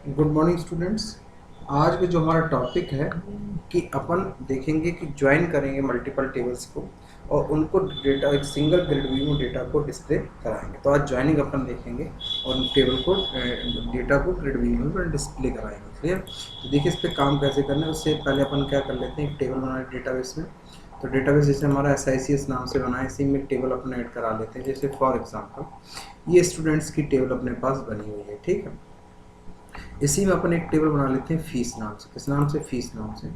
Good morning students. आज का जो हमारा टॉपिक है कि अपन देखेंगे कि ज्वाइन करेंगे मल्टीपल टेबल्स को और उनको डेटा एक सिंगल ग्रिड व्यू में डेटा को डिस्प्ले कराएंगे। तो आज ज्वाइनिंग अपन देखेंगे और टेबल को डेटा को ग्रिड व्यू में डिस्प्ले कराएंगे। क्लियर? तो देखिए इस पर काम कैसे करना है। उससे पहले अपन क्या कर लेते हैं, एक टेबल बनाए डेटाबेस में। तो डेटाबेस जैसे हमारा SICS नाम से बना है, इसी में टेबल अपन ऐड करा लेते हैं। जैसे फॉर एग्जांपल ये स्टूडेंट्स की टेबल अपने पास बनी हुई है, ठीक है। इसी में अपन एक टेबल बना लेते हैं फीस नाम से। किस नाम से? फीस नाम से।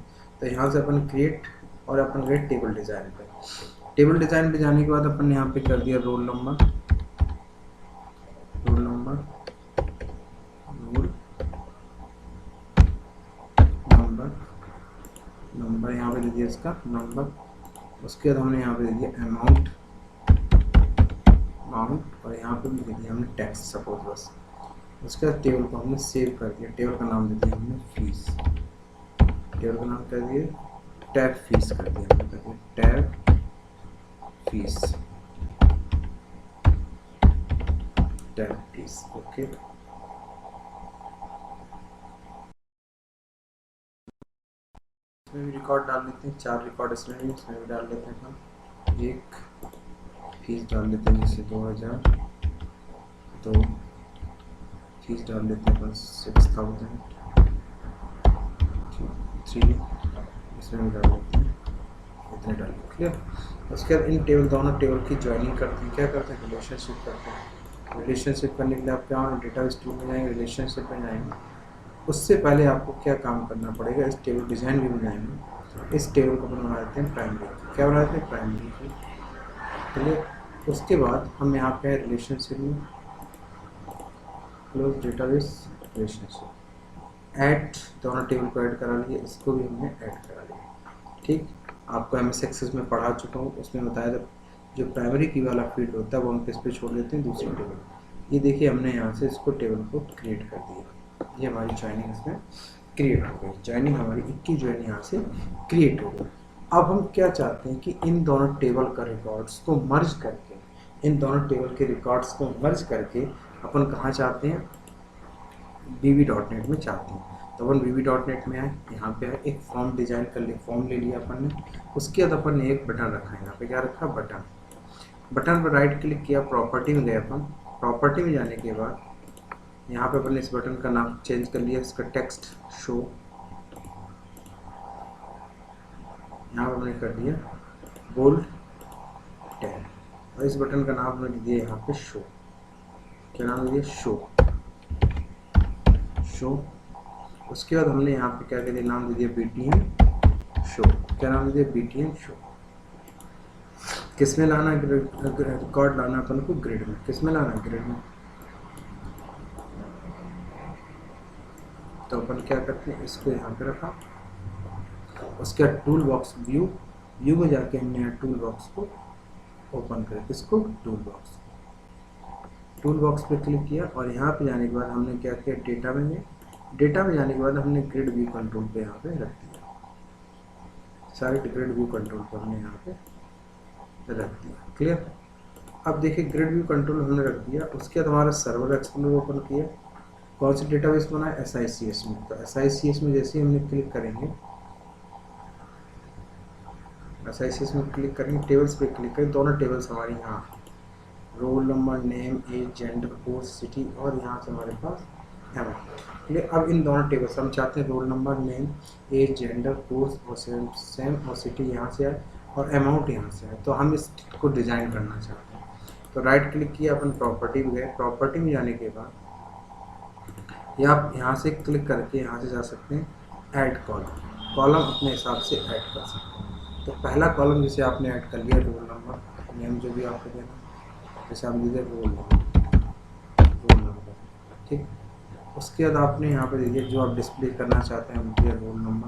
तो यहाँ से अपन क्रिएट और अपन गए टेबल डिज़ाइन पे। टेबल डिज़ाइन पे जाने के बाद अपन यहाँ पे कर दिया roll number, roll number, roll number, number यहाँ पे दे दिया इसका नंबर। उसके बाद हमने यहाँ पे दे दिया अमाउंट, अमाउंट, और यहाँ पे भी दे दिया हमने टैक्स सपोज बस। उसके बाद टेबल को हमने सेव कर दिया। टेबल का नाम दे दिया हमने फीस। टेबल का नाम कर दिए टैब फीस कर दिया हमने, कर दिया tab fees, tab fees. Okay, इसमें भी रिकॉर्ड डाल लेते हैं, 4 रिकॉर्ड इसमें भी डाल लेते हैं हम। एक फीस डाल लेते हैं जैसे 2000, 2 फीस डाल लेते हैं 6000, 3 इसमें भी डाल लेते हैं, इतने डाल लेते। क्लियर? उसके बाद इन टेबल दोनों टेबल की ज्वाइनिंग करते हैं। क्या करते हैं? रिलेशनशिप करते हैं। रिलेशनशिप करने के लिए आप क्या डेटा स्टोर में जाएंगे, रिलेशनशिप में जाएंगे। उससे पहले आपको क्या काम करना पड़ेगा, इस टेबल डिज़ाइन व्यू में जाएंगे। इस टेबल को अपन बना देते हैं प्राइमरी। क्या बना देते हैं? प्राइमरी की। चलिए उसके बाद हम यहाँ पे रिलेशनशिप में क्लोज डेटाबेस रिलेशनशिप ऐड, दोनों टेबल को ऐड करा लिए, इसको भी हमने ऐड करा लिया। ठीक, आपको MS एक्सेस में पढ़ा चुका हूँ, उसमें बताया था जो प्राइमरी की वाला फील्ड होता है वो हम किस पे छोड़ देते हैं, दूसरी टेबल। ये देखिए हमने यहाँ से इसको टेबल को क्रिएट कर दिया। ये हमारी ज्वाइनिंग इसमें क्रिएट हो गई। ज्वाइनिंग हमारी 21 ज्वाइनिंग यहाँ से क्रिएट हो गई। अब हम क्या चाहते हैं कि इन दोनों टेबल का रिकॉर्ड्स को मर्ज करके, इन दोनों टेबल के रिकॉर्ड्स को मर्ज करके अपन कहाँ चाहते हैं, VB.NET में चाहते हैं। तो अपन VB.NEट में आए, यहाँ पे आए, एक फॉर्म डिजाइन कर लिया, फॉर्म ले लिया अपन ने। उसके बाद अपन ने एक बटन रखा है, यहाँ पे क्या रखा? बटन। बटन पर राइट क्लिक किया, प्रॉपर्टी में गए अपन। प्रॉपर्टी में जाने के बाद यहाँ पे अपन ने इस बटन का नाम चेंज कर लिया, इसका टेक्स्ट शो, यहाँ पर हमने कर दिया बोल्ड 10, और इस बटन का नाम हमने दिया यहाँ पे शो। क्या नाम दिया? Show, show. उसके बाद हमने यहाँ पे क्या कर दिया, नाम दे दिया BTN शो। क्या नाम दे दिया? BTN show. किस में लाना? रिकॉर्ड लाना अपन को ग्रिड में। किस में लाना? ग्रिड में। तो अपन क्या करते हैं, इसको यहाँ पे रखा। उसके बाद टूल बॉक्स व्यू, व्यू में जाके हमने यहाँ टूल बॉक्स को ओपन कर, किसको? Tool box. टूल बॉक्स पे क्लिक किया और यहाँ पे जाने के बाद हमने क्या किया, डेटा में गए। डेटा में जाने के बाद हमने ग्रिड व्यू कंट्रोल पे यहाँ पे रख दिया, सारे ग्रिड व्यू कंट्रोल पर हमने यहाँ पे रख दिया। क्लियर? अब देखिए ग्रिड व्यू कंट्रोल हमने रख दिया। उसके बाद हमारा सर्वर एक्सप्लोरर ओपन किया। कौन सी डेटाबेस बना है? SICS में। तो SICS में जैसे ही हमने क्लिक करेंगे, SICS में क्लिक करेंगे, टेबल्स पे क्लिक करें, दोनों टेबल्स हमारे यहाँ, roll number, name, age, gender, course, city, और यहाँ से हमारे पास अमाउंट। क्लियर? अब इन दोनों टेबल्स हम चाहते हैं roll number, name, age, gender, course और सेम और सिटी यहाँ से आए और अमाउंट यहाँ से आए। तो हम इसको डिज़ाइन करना चाहते हैं। तो राइट क्लिक किया, अपन प्रॉपर्टी में गए। प्रॉपर्टी में जाने के बाद या आप यहाँ से क्लिक करके यहाँ से जा सकते हैं ऐड कॉलम, कॉलम अपने हिसाब से ऐड कर सकते हैं। तो पहला कॉलम जैसे आपने ऐड कर लिया, रोल नंबर, नेम जो भी आपको देना, जैसे आप दीजिए रोल नंबर, रोल नंबर। ठीक, उसके बाद आपने यहाँ पे दीजिए जो आप डिस्प्ले करना चाहते हैं, मुझे रोल नंबर।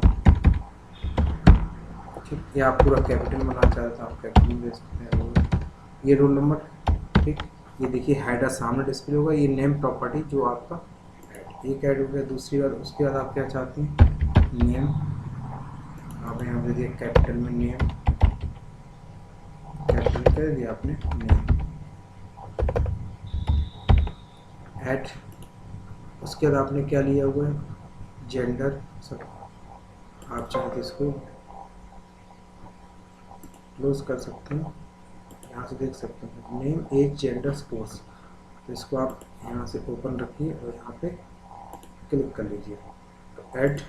ठीक, या आप पूरा कैपिटल बनाना चाहते हैं आप कैपिटल दे सकते हैं, रोल, ये रोल नंबर। ठीक, ये देखिए हेडर सामने डिस्प्ले होगा, ये नेम प्रॉपर्टी जो आपका एक ऐड हो गया। दूसरी बात, उसके बाद आप क्या चाहते हैं, नेम, आप यहाँ पे दिए कैपिटल में नेम, कैपिटल कर दिया आपने नेम, ऐड उसके बाद आपने क्या लिया हुआ है, जेंडर, सब आप चाहे तो इसको क्लोज कर सकते हैं, यहाँ से देख सकते हैं नेम एज जेंडर स्पोर्ट्स, तो इसको आप यहाँ से ओपन रखिए और यहाँ पे क्लिक कर लीजिए, तो ऐड।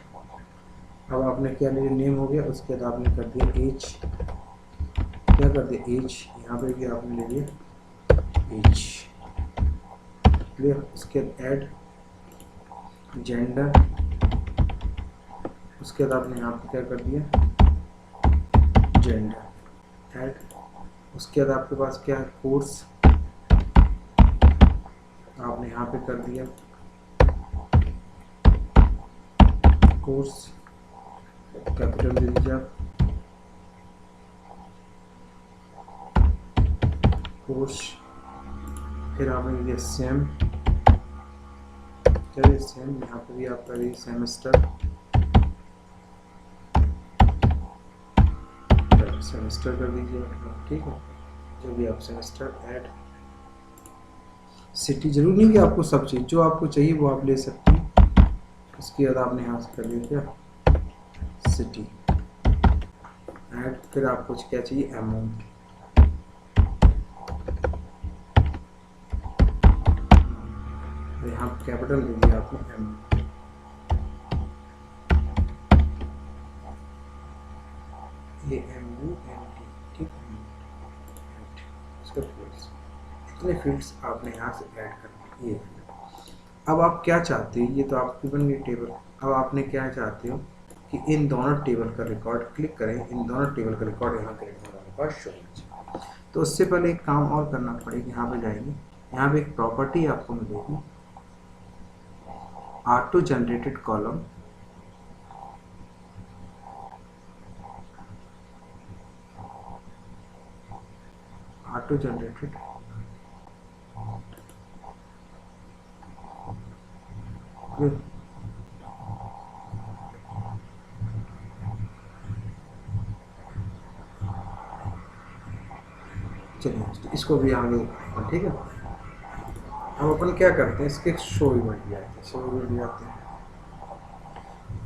अब आपने क्या लिया, नेम हो गया, उसके बाद आपने कर दिया एज, क्या कर दिया एज, यहाँ पे भी आपने ले लिया एज, क्लियर। उसके बाद ऐड जेंडर, उसके बाद आपने यहाँ पे क्या कर दिया जेंडर ऐड। उसके बाद आपके पास क्या है, कोर्स, आपने यहाँ पे कर दिया कोर्स, कैपिटल दे दीजिए आप, कोर्स। फिर आपने दिया सेम, चलिए सेम, यहाँ पे भी आप करिए सेमेस्टर, सेमेस्टर कर दीजिए, ठीक है, जो भी आप सेमेस्टर ऐड। सिटी जरूर नहीं कि आपको सब चीज़ जो आपको चाहिए वो आप ले सकते हैं। उसके बाद आपने यहाँ से कर लिया क्या, सिटी ऐड। फिर आपको क्या चाहिए, अमाउंट, यहाँ कैपिटल दे दिया आपने अमाउंट, AMUNT, ठीक है। उसके फील्ड्स, इतने फील्ड्स आपने यहाँ से ऐड कर दिए। अब आप क्या चाहते हो, ये तो आपकी बन गई टेबल। अब आपने क्या चाहते हो कि इन दोनों टेबल का रिकॉर्ड क्लिक करें, इन दोनों टेबल का रिकॉर्ड यहाँ क्रिएट हमारे पास शो होना चाहिए। तो उससे पहले एक काम और करना पड़ेगा, यहाँ पे जाएंगे, यहाँ पे एक प्रॉपर्टी आपको मिलेगी, auto generated column, auto generated चलिए इसको भी आगे, ठीक है। हम अपन क्या करते हैं, इसके शो भी बढ़ जाते हैं, शो भी बढ़ जाते हैं।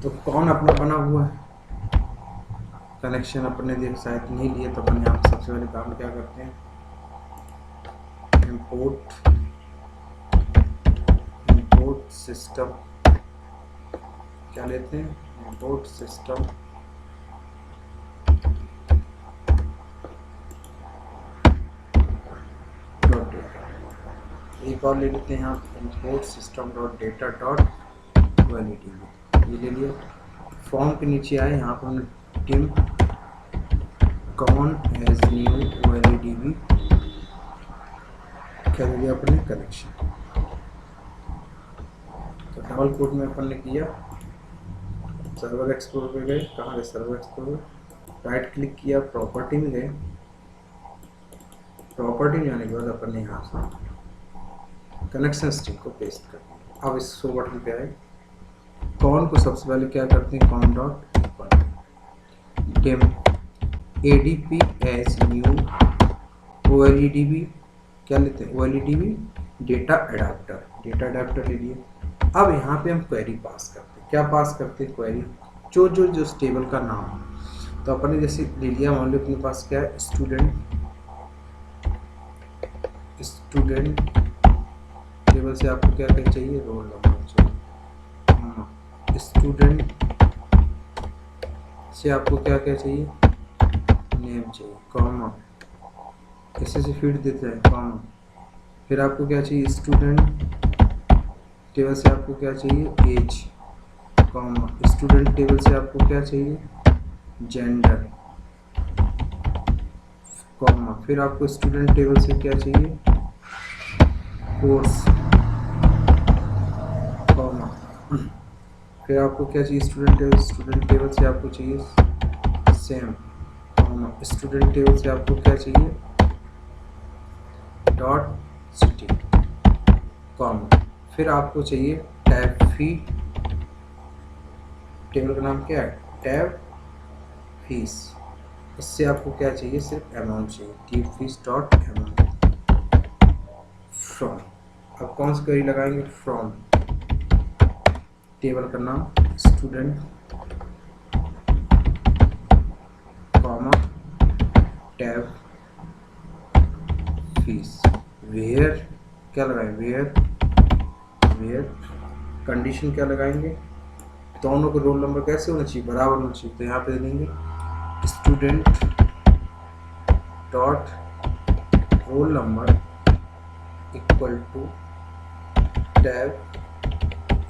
तो कौन अपना बना हुआ है, कनेक्शन अपने देख शायद नहीं लिए, तो अपन यहाँ सबसे पहले काम क्या करते हैं, इंपोर्ट सिस्टम, क्या लेते हैं, इंपोर्ट सिस्टम डॉट डेटा, एक और ले लेते हैं यहाँ import system dot data dot validity, ये ले लिया। फॉर्म के नीचे आए, यहाँ पर हमने dim con as new validity क्या लिया अपने, कनेक्शन। तो डबल कोट में अपन ने किया, सर्वर एक्सप्लोरर पे गए, कहाँ गए सर्वर एक्सप्लोरर, राइट क्लिक किया, प्रॉपर्टी में गए, प्रॉपर्टी में जाने के बाद अपन ने यहाँ से कनेक्शन स्ट्रिंग को पेस्ट कर दिया। अब इस शो बटन पे आए, कॉन को सबसे पहले क्या करते हैं, con dot equal dim ADP as new OLEDB, क्या लेते हैं ओएलईडीबी डेटा अडाप्टर ले लिए। अब यहाँ पे हम क्वेरी पास करते हैं, क्या पास करते हैं, क्वेरी जो टेबल का नाम है। तो अपन ने जैसे ले लिया, मान लो अपने पास क्या है, स्टूडेंट टेबल से आपको क्या क्या चाहिए, रोल नंबर चाहिए, स्टूडेंट से आपको क्या क्या चाहिए, नेम चाहिए, कॉमा, ऐसे से फीड देते हैं, कॉमा। फिर आपको क्या चाहिए, स्टूडेंट टेबल से आपको क्या चाहिए, एज, कॉमा, स्टूडेंट टेबल से आपको क्या चाहिए, जेंडर, कॉमा। फिर आपको स्टूडेंट टेबल से क्या चाहिए, कोर्स, कॉमा। फिर आपको क्या चाहिए, स्टूडेंट टेबल से आपको चाहिए सेम, कॉमा, स्टूडेंट टेबल से आपको क्या चाहिए, डॉट सिटी, कॉमा। फिर आपको चाहिए टैब फी, टेबल का नाम क्या है, टैब फीस, इससे आपको क्या चाहिए, सिर्फ अमाउंट चाहिए, tab fees dot amount from. अब कौन सी क्वेरी लगाएंगे, फ्रॉम, टेबल का नाम student comma tab fees. Where क्या लगाएंगे, वेयर कंडीशन क्या लगाएंगे, दोनों के रोल नंबर कैसे होना चाहिए, बराबर होना चाहिए। तो यहाँ पे दे देंगे student dot roll number equal to tab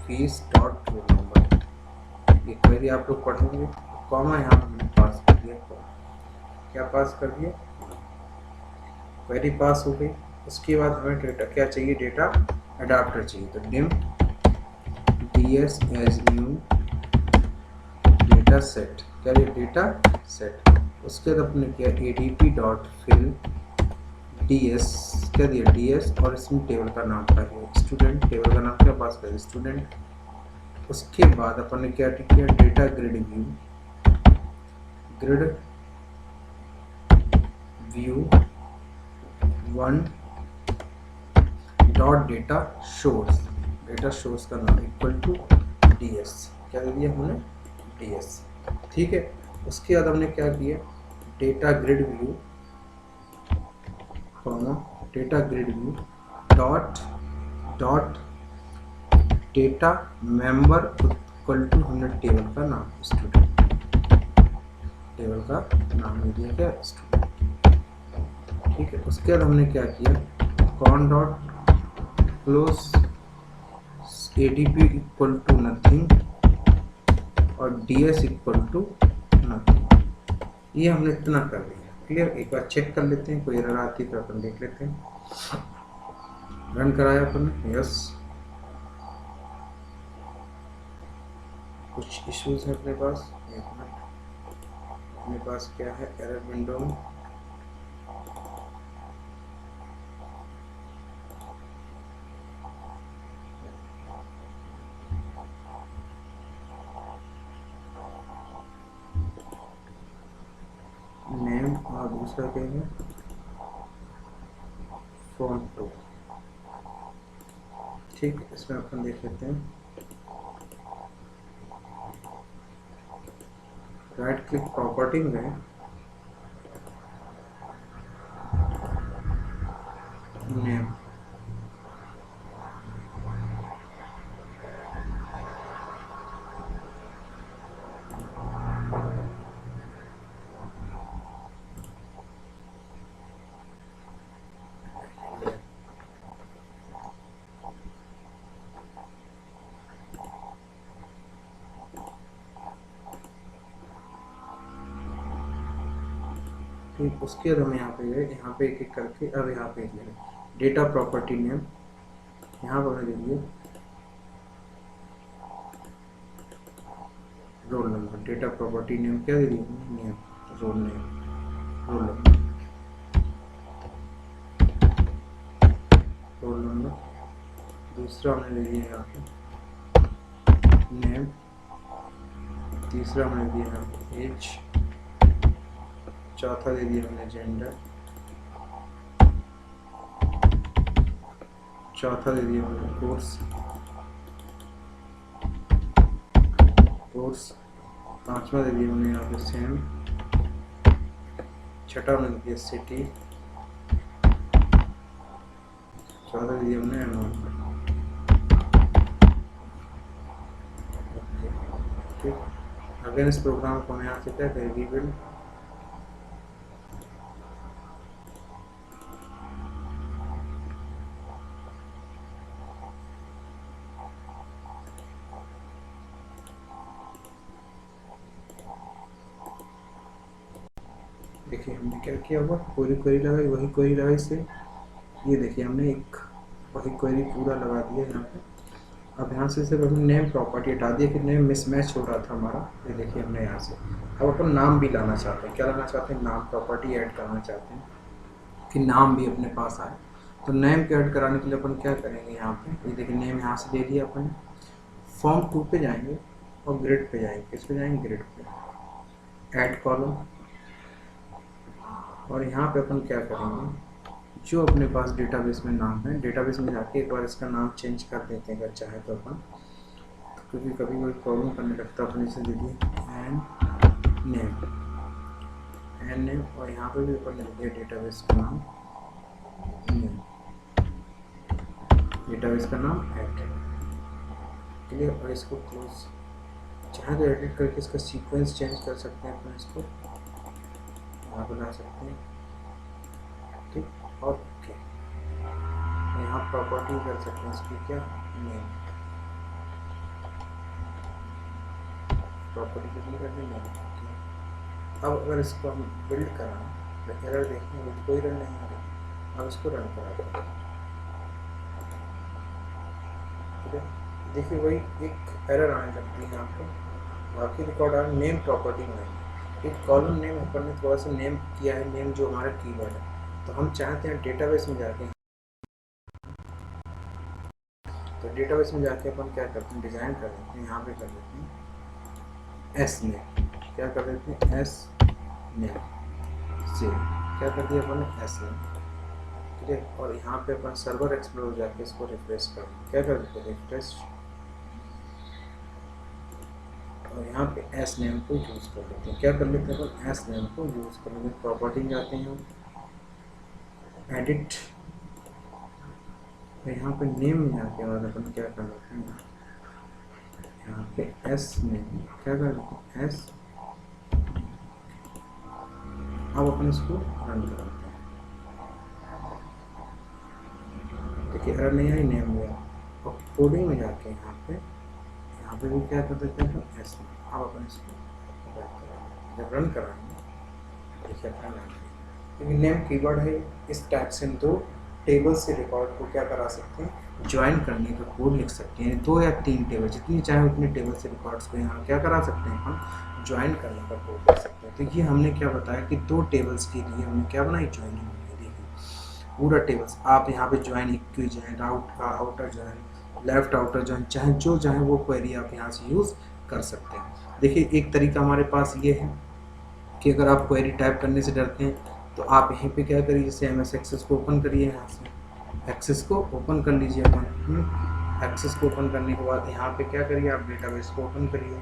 fees dot roll number. ये क्वेरी आप लोग पढ़ेंगे। कॉमा यहाँ हमने पास कर दिया, क्या पास कर दिया, क्वेरी पास हो गई। उसके बाद हमें डेटा क्या चाहिए, डेटा अडाप्टर चाहिए। तो dim ds as new data set, क्या ये डेटा सेट। उसके बाद अपने किया adp डॉट फिल ds, क्या दिया ds, और इसमें टेबल का नाम था स्टूडेंट, टेबल का नाम क्या पास कर स्टूडेंट। उसके बाद अपन ने क्या किया, data grid view 1 dot data shores का नाम इक्वल टू ds, क्या दे दिया हमने ds, ठीक है। उसके बाद हमने क्या किया, data grid view dot data member equal to हमने टेबल का नाम स्टूडेंट, टेबल का नाम दे दिया क्या स्टूडेंट, ठीक है। उसके बाद हमने क्या किया, con dot close adp equal to nothing और ds इक्वल टू नथिंग। ये हमने इतना कर लिया, क्लियर। एक बार चेक कर लेते हैं, कोई एरर आती है तो अपन देख लेते हैं। रन कराया अपन, यस। कुछ इश्यूज है अपने पास, एक मिनट, अपने पास क्या है एरर विंडो में, नेम और दूसरा क्या है फॉन्ट टू, ठीक। इसमें अपन देख लेते हैं, राइट क्लिक प्रॉपर्टी में नेम, ठीक। उसके बाद हम यहाँ पे गए, यहाँ पे एक एक करके अब यहाँ पे डेटा प्रॉपर्टी नेम, यहाँ पर दे दिए roll number, data property name क्या दे दिए, नेम रोल नंबर। दूसरा हमने दे दिया यहाँ पे नेम, तीसरा हमने दिया यहाँ पे एज, चौथा दे दिया हमने जेंडर, चौथा दे दिया हमने कोर्स, पांचवा दे दिया हमने यहाँ पे सेम, छठा हमने दे दिया सिटी, चौथा दे दिया हमने अमाउंट, ठीक। अगर इस प्रोग्राम को हम यहाँ से क्या करें, रीबिल्ड, देखिए हमने क्या किया हुआ, पूरी क्वेरी लगाई, वही क्वेरी लगाई से, ये देखिए हमने एक वही क्वेरी पूरा लगा दिया यहाँ पे। अब यहाँ से सिर्फ हमने नेम प्रॉपर्टी हटा दिया कि नेम मिसमैच हो रहा था हमारा, ये देखिए हमने यहाँ से। अब अपन नाम भी लाना चाहते हैं, क्या लाना चाहते हैं, नाम प्रॉपर्टी ऐड करना चाहते हैं कि नाम भी अपने पास आए। तो नेम को ऐड कराने के लिए अपन क्या करेंगे, यहाँ पे ये देखिए नेम यहाँ से दे दिया अपन, फॉर्म 2 पे जाएंगे और ग्रिड पे जाएंगे, किस पे जाएंगे, ग्रिड पे, ऐड कॉलम, और यहाँ पे अपन क्या करेंगे, जो अपने पास डेटाबेस में नाम है, डेटाबेस में जाके एक बार इसका नाम चेंज कर देते हैं अगर चाहे तो अपन, क्योंकि कभी कोई प्रॉब्लम करने लगता है। अपने से दे दिए एंड नेम और यहाँ पे भी अपन लिख दिया डेटाबेस का नाम नेम, डेटाबेस का नाम ऐड, क्लियर। और इसको क्लोज, चाहे तो एडिट करके इसका सीक्वेंस चेंज कर सकते हैं अपन, इसको यहाँ बना सकते हैं, ठीक। और ओके, यहाँ प्रॉपर्टी कर सकते हैं इसकी, क्या नेम, प्रॉपर्टी कितनी करनी है। अब अगर इसको हम बिल्ड कराएं तो एरर देखने में कोई रन नहीं आ रही। अब इसको रन करा देते हैं, ठीक है। देखिए वही एक एरर आने लगती है यहाँ पर, बाकी रिकॉर्ड आ नेम प्रॉपर्टी में एक कॉलम नेम अपन ने थोड़ा सा नेम किया है, नेम जो हमारा कीवर्ड है। तो हम चाहते हैं डेटाबेस में जाके, तो डेटाबेस में जाके अपन क्या करते हैं, डिजाइन कर देते हैं, यहाँ पे कर देते हैं एस नेम, क्या कर देते हैं एस नेम से, क्या कर दिया अपन ने एस नेम, ठीक है। और यहाँ पे अपन सर्वर एक्सप्लोर जाके इसको रिफ्रेश कर, क्या कर देते हैं रिफ्रेश, और यहाँ पे एस नेम को यूज़ कर लेते हैं, क्या कर लेते हैं अपन एस नेम को यूज़ कर लेते हैं। प्रॉपर्टी में जाते हैं, एडिट, तो यहाँ पे नेम में जाके और अपन क्या कर लेते हैं, यहाँ पे एस नेम, क्या कर लेते हैं एस, अब अपन इसको रन कराते हैं, देखिए एरर नहीं आई, नेम गया। और कोडिंग में जाके यहाँ पे भी क्या कर देते हैं तो एस नेम। अब अपन इसको जब रन कराएंगे, देखिए अपना नाम, क्योंकि नेम कीवर्ड है, इस टाइप से हम दो टेबल से रिकॉर्ड को क्या करा सकते हैं, ज्वाइन करने का कोड लिख सकते हैं। 2 या 3 टेबल, जितनी चाहे उतनी टेबल से रिकॉर्ड्स को यहाँ क्या करा सकते हैं, हम ज्वाइन करने का कोड लिख सकते हैं। तो ये हमने क्या बताया कि 2 टेबल्स के लिए हमने क्या बनाई, ज्वाइनिंग। देखिए पूरा टेबल्स, आप यहाँ पे join equi join, outer join, left outer join, चाहे जो चाहे वो क्वेरी आप यहाँ से यूज़ कर सकते हैं। देखिए एक तरीका हमारे पास ये है कि अगर आप क्वेरी टाइप करने से डरते हैं तो आप यहीं पे क्या करिए, जैसे MS एक्सेस को ओपन करिए, यहाँ से एक्सेस को ओपन कर लीजिए अपन। एक्सेस को ओपन करने के बाद यहाँ पे क्या करिए, आप डेटाबेस को ओपन करिए।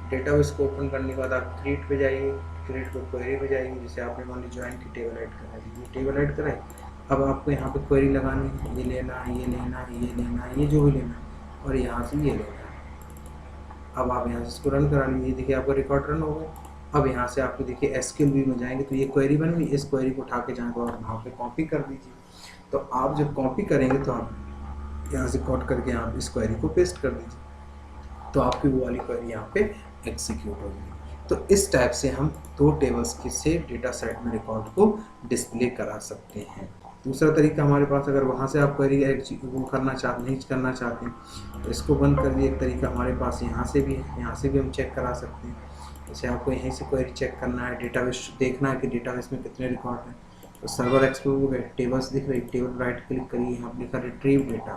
डेटाबेस को ओपन करने के बाद आप क्रिएट पे जाइए, क्रिएट को क्वेरी पे जाइए, जैसे आपने मान ली ज्वाइन की टेबल ऐड करा दी, टेबल ऐड कराए। अब आपको यहाँ पे क्वेरी लगानी है, ये लेना है, ये लेना है, ये लेना है, ये जो भी लेना है, और यहाँ से ये लेना है। अब आप यहाँ से इसको रन करा लीजिए, देखिए आपका रिकॉर्ड रन हो गया। अब यहाँ से आपको देखिए SQL व्यू में जाएंगे तो ये क्वेरी बन गई, इस क्वेरी को उठा के जाएंगे और वहाँ पे कॉपी कर दीजिए। तो आप जब कॉपी करेंगे तो आप यहाँ से कॉट करके आप इस क्वेरी को पेस्ट कर दीजिए, तो आपकी वो वाली क्वेरी यहाँ पे एग्जीक्यूट होगी। तो इस टाइप से हम 2 टेबल्स के से डेटा सेट में रिकॉर्ड को डिस्प्ले करा सकते हैं। दूसरा तरीका हमारे पास, अगर वहाँ से आप क्वेरी वो नहीं करना चाहते हैं तो इसको बंद कर दिए। एक तरीका हमारे पास यहाँ से भी है, यहाँ से भी हम चेक करा सकते हैं। जैसे आपको यहीं से क्वेरी चेक करना है, डेटाबेस देखना है कि डेटाबेस में कितने रिकॉर्ड हैं, तो सर्वर एक्सप्लोर में टेबल्स दिख रही, टेबल राइट क्लिक करिए, यहाँ लिखा रिट्रीव डेटा,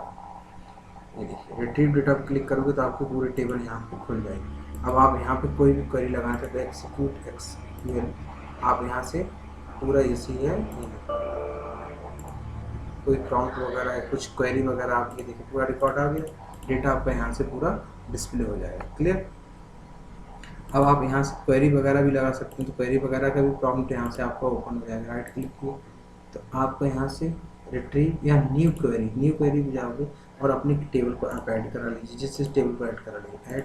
ये देखिए रिट्रीव डेटा पर क्लिक करोगे तो आपको पूरे टेबल यहाँ पे खुल जाएगी। अब आप यहाँ पे कोई भी क्वेरी लगाना चाहते हैं, एक्सिक्यूट SQL, आप यहाँ से पूरा इसी है, कोई प्रॉम्प्ट वगैरह है, कुछ क्वेरी वगैरह, आप ये देखिए पूरा रिकॉर्ड आ गया, डेटा आपका यहाँ से पूरा डिस्प्ले हो जाएगा, क्लियर। अब आप यहाँ से क्वेरी वगैरह भी लगा सकते हैं, तो क्वेरी वगैरह का भी प्रॉम्प्ट यहाँ से आपका ओपन हो जाएगा। राइट क्लिक किए तो आपको यहाँ से रिट्रीव या न्यू क्वेरी भी जाओगे और अपनी टेबल को आप ऐड करा लीजिए, जिस टेबल को ऐड करा लीजिए ऐड।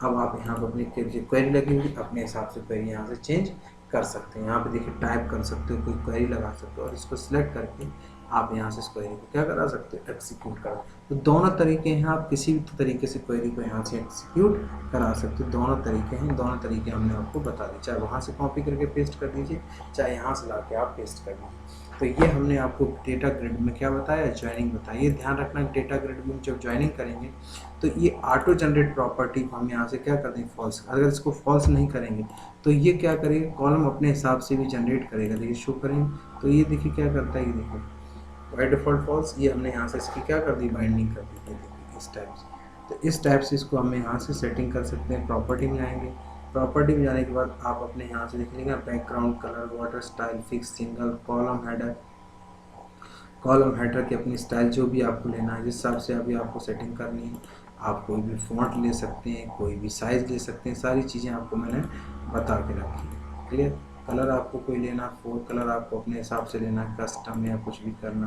अब आप यहाँ पर अपनी क्वेरी लगी हुई, अपने हिसाब से क्वेरी यहाँ से चेंज कर सकते हैं। यहाँ पे देखिए टाइप कर सकते हो, कोई क्वेरी लगा सकते हो और इसको सिलेक्ट करके आप यहाँ से इस क्वेरी को क्या करा सकते हो, एक्सिक्यूट करा। तो दोनों तरीके हैं, आप किसी भी तरीके से क्वेरी को यहाँ से एक्सिक्यूट करा सकते हो। दोनों तरीके हैं, दोनों तरीके हमने आपको बता दिए, चाहे वहाँ से कॉपी करके पेस्ट कर दीजिए, चाहे यहाँ से ला के आप पेस्ट कर दीजिए। तो ये हमने आपको डेटा ग्रिड में क्या बताया, ज्वाइनिंग बताया। ये ध्यान रखना डेटा ग्रिड में जब ज्वाइनिंग करेंगे तो ये ऑटो जनरेट प्रॉपर्टी को हम यहाँ से क्या कर देंगे, फॉल्स। अगर इसको फॉल्स नहीं करेंगे तो ये क्या करेगा, कॉलम अपने हिसाब से भी जनरेट करेगा। देखिए शो करेंगे तो ये देखिए क्या करता है, ये देखिए बाय डिफॉल्ट फॉल्स, ये हमने यहाँ से इसकी क्या कर दी, बाइंडिंग कर दी। देखिए इस टाइप से, तो इस टाइप से इसको हम यहाँ से सेटिंग कर सकते हैं। प्रॉपर्टी में आएंगे, प्रॉपर्टी में जाने के बाद आप अपने यहाँ से देख लेंगे background colour, water style, fix, single, column header की अपनी स्टाइल जो भी आपको लेना है, जिस हिसाब से अभी आपको सेटिंग करनी है आप कोई भी फॉन्ट ले सकते हैं, कोई भी साइज़ ले सकते हैं, सारी चीज़ें आपको मैंने बता के रखी है। क्लियर। कलर आपको कोई लेना, 4 कलर आपको अपने हिसाब से लेना, कस्टम या कुछ भी करना,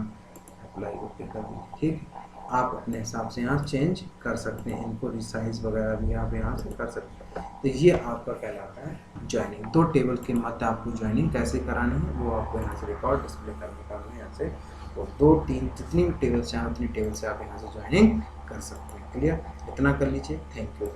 अप्लाई ओके कर दीजिए। ठीक है, आप अपने हिसाब से यहाँ चेंज कर सकते हैं, इनको रिसाइज वगैरह भी आप यहाँ से कर सकते हैं। तो ये आपका कहलाता है ज्वाइनिंग। 2 टेबल के मध्य आपको ज्वाइनिंग कैसे करानी है वो आपको यहाँ से रिकॉर्ड डिस्प्ले करने का है यहाँ से। तो 2-3 जितनी भी टेबल चाहें उतनी टेबल से आप यहाँ से ज्वाइनिंग कर सकते हैं। क्लियर, इतना कर लीजिए। Thank you.